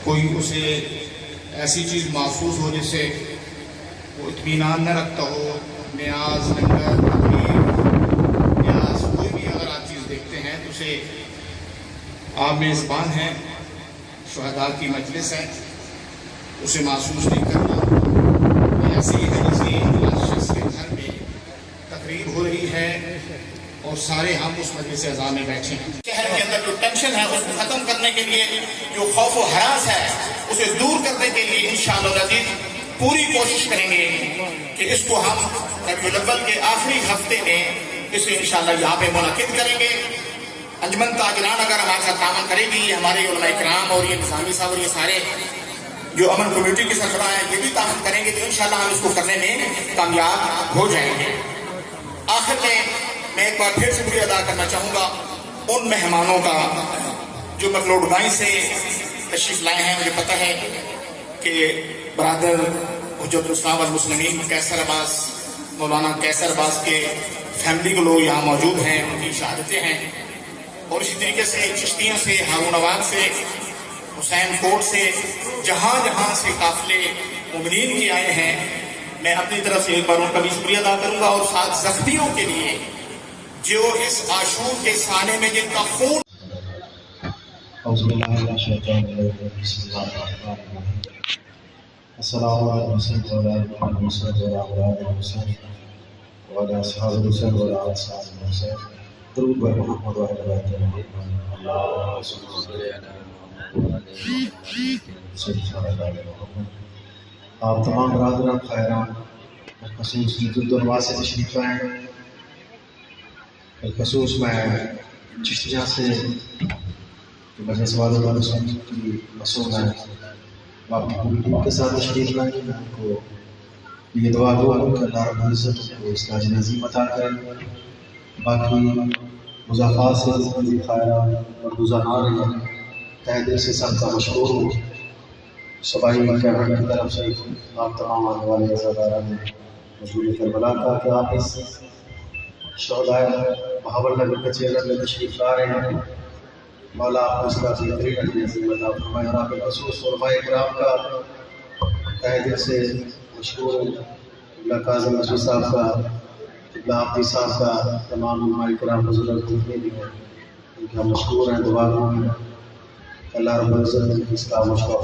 کوئی اسے ایسی چیز محفوظ ہو جس سے وہ اطمینان نہ رکھتا ہو، نیاز، لنگر، تقریر، نیاز، کوئی بھی اگر آپ چیز دیکھتے ہیں تو اسے آپ میزبان ہیں، شہداء کی مجلس ہے، اسے محسوس نہیں کرنا۔ ایسی ہے کسی شخص کے گھر میں تقریب ہو رہی ہے اور سارے ہم اس مجلس اعزاز میں بیٹھے ہیں۔ شہر کے اندر جو ٹینشن ہے اس کو ختم کرنے کے لیے، جو خوف و ہراس ہے اسے دور کرنے کے لیے انشاءاللہ العزیز پوری کوشش کریں گے کہ اس کو ہم ربیع الاول کے آخری ہفتے میں اسے انشاءاللہ یہاں پہ منعقد کریں گے۔ انجمن تاجران اگر ہمارے ساتھ تعاون کرے گی، ہمارے علماء کرام اور یہ نظامی صاحب اور یہ سارے جو امن کمیونٹی کے سربراہ ہیں یہ بھی تعاون کریں گے تو انشاءاللہ ہم اس کو کرنے میں کامیاب ہو جائیں گے۔ آخر میں ایک بار پھر شکریہ ادا کرنا چاہوں گا ان مہمانوں کا جو مکلوڈگائی سے تشریف لائے ہیں۔ مجھے پتہ ہے کہ برادر حجت الاسلام والمسلمین قیصر عباس، مولانا قیصر عباس کے فیملی کے لوگ یہاں موجود ہیں، ان کی شہادتیں ہیں، اور اسی طریقے سے چشتیوں سے، ہارون آباد سے، حسین کوٹ سے، جہاں جہاں سے قافلے مومنین کی آئے ہیں، میں اپنی طرف سے ایک بار ان کا بھی شکریہ ادا کروں گا، اور ساتھ زخمیوں کے لیے جو اس عاشور کے سانے میں جن کا خون اعوذ باللہ من الشیطان الرجیم، بسم اللہ الرحمن الرحیم، السلام علیکم وعلی اصحاب الحسین وعلی اصحاب الحسین، درود بر محمد وعلی آل محمد، اللہم صلی علی محمد۔ آپ تمام برادران خیران بالخصوص جدوانواز سے تشریف لائیں، بالخصوص میں چشتیاں سے مجلس والوں کی مصون ہے، باقی پوری ٹیم کے ساتھ تشریف لائیں۔ میں ان کو یہ دعا دوں کہ اللہ رب العزت کو اس کا نظیم عطا کرے۔ باقی مضافات سے زندگی خیران اور گزارا رہے ہیں، تہ دل سے سب کا مشکور ہوں۔ صبائی کیبنٹ کی طرف سے آپ تمام آنے والے عزاداران نے مشہور کربلا کا کہ آپ اس شہداء بہاول نگر کے چیلر میں تشریف لا رہے ہیں، مولا آپ کو اس کا بہترین نصیب عطا فرمائے، اور آپ بالخصوص علماء کرام کا تہ دل سے مشکور ہوں۔ قبلہ کاظم مسعود صاحب کا، قبلہ عابدی صاحب کا، تمام علماء کرام بزرگ جتنے بھی ہیں ان کا مشکور ہیں، دعا کروں گا اللہ رب العزت اس کا مشکور